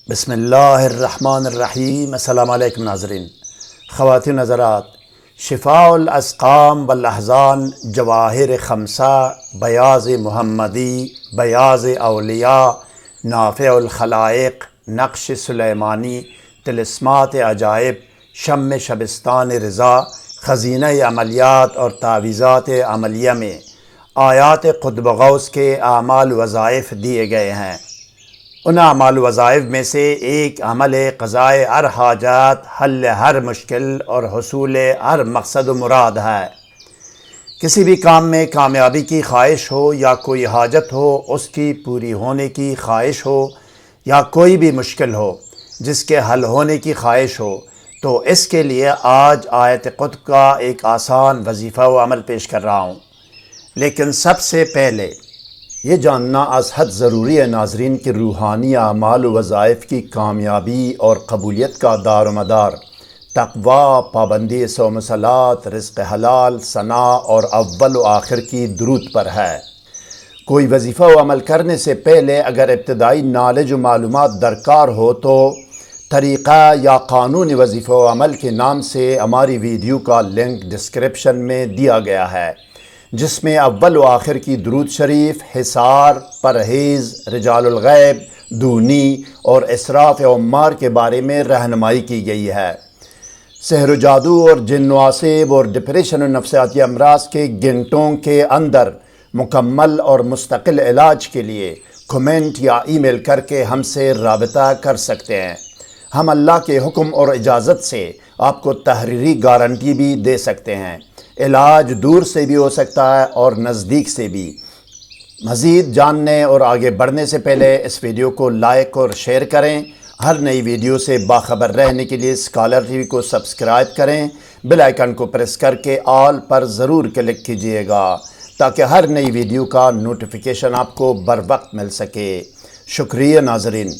بسم اللہ الرحمن الرحیم۔ السلام علیکم ناظرین، خواتین حضرات، شفاء الاسقام والاحزان، جواہر خمسہ، بیاض محمدی، بیاض اولیاء، نافع الخلائق، نقش سلیمانی، طلسمات عجائب، شم شبستان رضا، خزینہ عملیات اور تعویذات عملیہ میں آیات قطب غوث کے اعمال وظائف دیے گئے ہیں۔ ان اعمال وظائف میں سے ایک عمل قضائے ہر حاجات، حل ہر مشکل اور حصول ہر مقصد و مراد ہے۔ کسی بھی کام میں کامیابی کی خواہش ہو یا کوئی حاجت ہو اس کی پوری ہونے کی خواہش ہو، یا کوئی بھی مشکل ہو جس کے حل ہونے کی خواہش ہو، تو اس کے لیے آج آیت قطب کا ایک آسان وظیفہ و عمل پیش کر رہا ہوں۔ لیکن سب سے پہلے یہ جاننا از حد ضروری ہے ناظرین کہ روحانی اعمال و وظائف کی کامیابی اور قبولیت کا دار و مدار تقویٰ، پابندی صوم و صلات، رزق حلال، ثناء اور اول و آخر کی درود پر ہے۔ کوئی وظیفہ و عمل کرنے سے پہلے اگر ابتدائی نالج و معلومات درکار ہو تو طریقہ یا قانون وظیفہ و عمل کے نام سے ہماری ویڈیو کا لنک ڈسکرپشن میں دیا گیا ہے، جس میں اول و آخر کی درود شریف، حصار، پرہیز، رجال الغیب، دونی اور اسراف عمار کے بارے میں رہنمائی کی گئی ہے۔ سحر و جادو اور جن و عصیب اور ڈپریشن و نفسیاتی امراض کے گھنٹوں کے اندر مکمل اور مستقل علاج کے لیے کمنٹ یا ای میل کر کے ہم سے رابطہ کر سکتے ہیں۔ ہم اللہ کے حکم اور اجازت سے آپ کو تحریری گارنٹی بھی دے سکتے ہیں۔ علاج دور سے بھی ہو سکتا ہے اور نزدیک سے بھی۔ مزید جاننے اور آگے بڑھنے سے پہلے اس ویڈیو کو لائک اور شیئر کریں۔ ہر نئی ویڈیو سے باخبر رہنے کے لیے اسکالر ٹی وی کو سبسکرائب کریں۔ بیل آئیکن کو پریس کر کے آل پر ضرور کلک کیجئے گا تاکہ ہر نئی ویڈیو کا نوٹیفیکیشن آپ کو بر وقت مل سکے۔ شکریہ ناظرین۔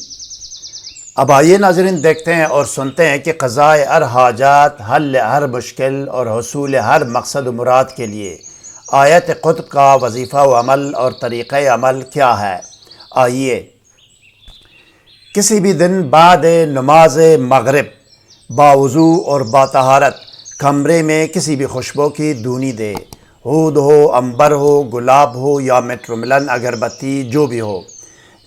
اب آئیے ناظرین دیکھتے ہیں اور سنتے ہیں کہ قضائے ہر حاجات، حل ہر مشکل اور حصول ہر مقصد و مراد کے لیے آیت قطب کا وظیفہ و عمل اور طریقہ عمل کیا ہے۔ آئیے، کسی بھی دن بعد نماز مغرب باوضو اور باطہارت کمرے میں کسی بھی خوشبو کی دونی دے، عود ہو، عنبر ہو، گلاب ہو یا میٹروملن اگربتی، جو بھی ہو،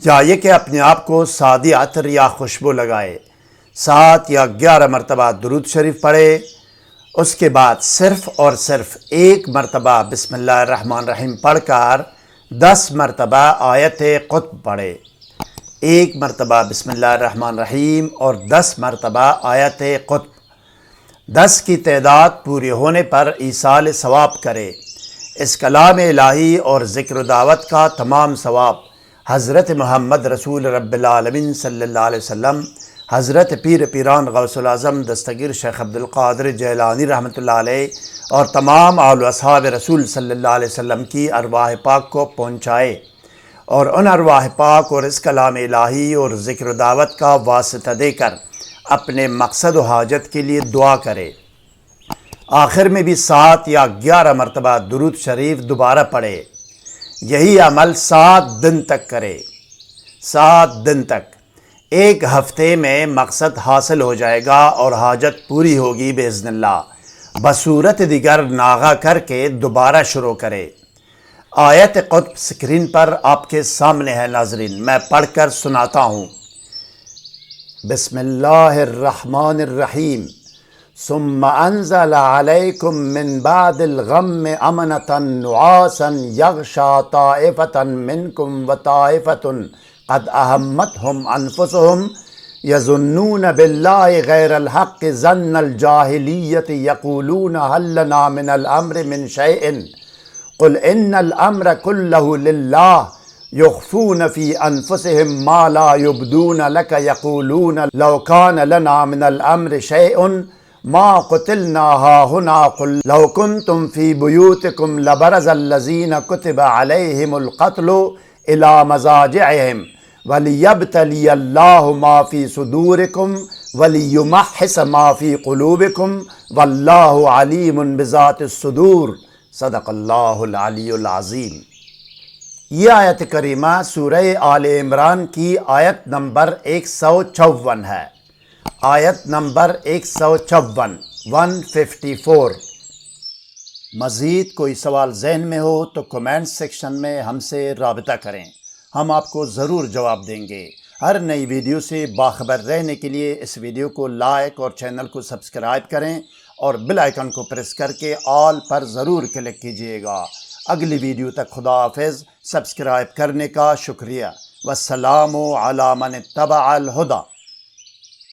یا یہ کہ اپنے آپ کو سادی عطر یا خوشبو لگائے، 7 یا 11 مرتبہ درود شریف پڑھے۔ اس کے بعد صرف اور صرف ایک مرتبہ بسم اللہ الرحمن الرحیم پڑھ کر 10 مرتبہ آیت قطب پڑھے۔ ایک مرتبہ بسم اللہ الرحمن الرحیم اور 10 مرتبہ آیت قطب۔ 10 کی تعداد پوری ہونے پر ایصال ثواب کرے۔ اس کلام الہی اور ذکر و دعوت کا تمام ثواب حضرت محمد رسول رب العالمین صلی اللہ علیہ وسلم، حضرت پیر پیران غوث العظم دستگیر شیخ عبدالقادر جیلانی رحمۃ اللہ علیہ اور تمام آل و اصحاب رسول صلی اللہ علیہ وسلم کی ارواح پاک کو پہنچائے، اور ان ارواح پاک اور اس کلام الہی اور ذکر و دعوت کا واسطہ دے کر اپنے مقصد و حاجت کے لیے دعا کرے۔ آخر میں بھی 7 یا 11 مرتبہ درود شریف دوبارہ پڑھے۔ یہی عمل 7 دن تک کرے۔ 7 دن تک، ایک ہفتے میں مقصد حاصل ہو جائے گا اور حاجت پوری ہوگی باذن اللہ۔ بصورت دیگر ناغہ کر کے دوبارہ شروع کرے۔ آیت قطب سکرین پر آپ کے سامنے ہے ناظرین، میں پڑھ کر سناتا ہوں۔ بسم اللہ الرحمن الرحیم۔ ثم انزل علیکم من بعد الغم امنة نعاسا یغشا طائفة منکم وطائفة قد اہمتهم انفسهم یظنون باللہ غیر الحق ظن الجاہلیۃ یقولون هل لنا من الامر من شیء قل ان الامر كله للہ یخفون فی انفسهم ما لا یبدون لک یقولون لو کان لنا من الامر شیء ما قتلنا هاهنا قل لو كنتم في بيوتكم لبرز الذين كتب عليهم القتل إلى مضاجعهم وليبتلي الله ما في صدوركم وليمحص ما في قلوبكم والله عليم بذات الصدور۔ صدق اللہ العلی العظیم۔ یہ آیت کریمہ سورہ آل عمران کی آیت نمبر 154 ہے۔ آیت نمبر 154 154۔ مزید کوئی سوال ذہن میں ہو تو کمنٹ سیکشن میں ہم سے رابطہ کریں، ہم آپ کو ضرور جواب دیں گے۔ ہر نئی ویڈیو سے باخبر رہنے کے لیے اس ویڈیو کو لائک اور چینل کو سبسکرائب کریں اور بیل آئیکن کو پریس کر کے آل پر ضرور کلک کیجئے گا۔ اگلی ویڈیو تک خدا حافظ۔ سبسکرائب کرنے کا شکریہ۔ والسلام علی من اتبع الہدی۔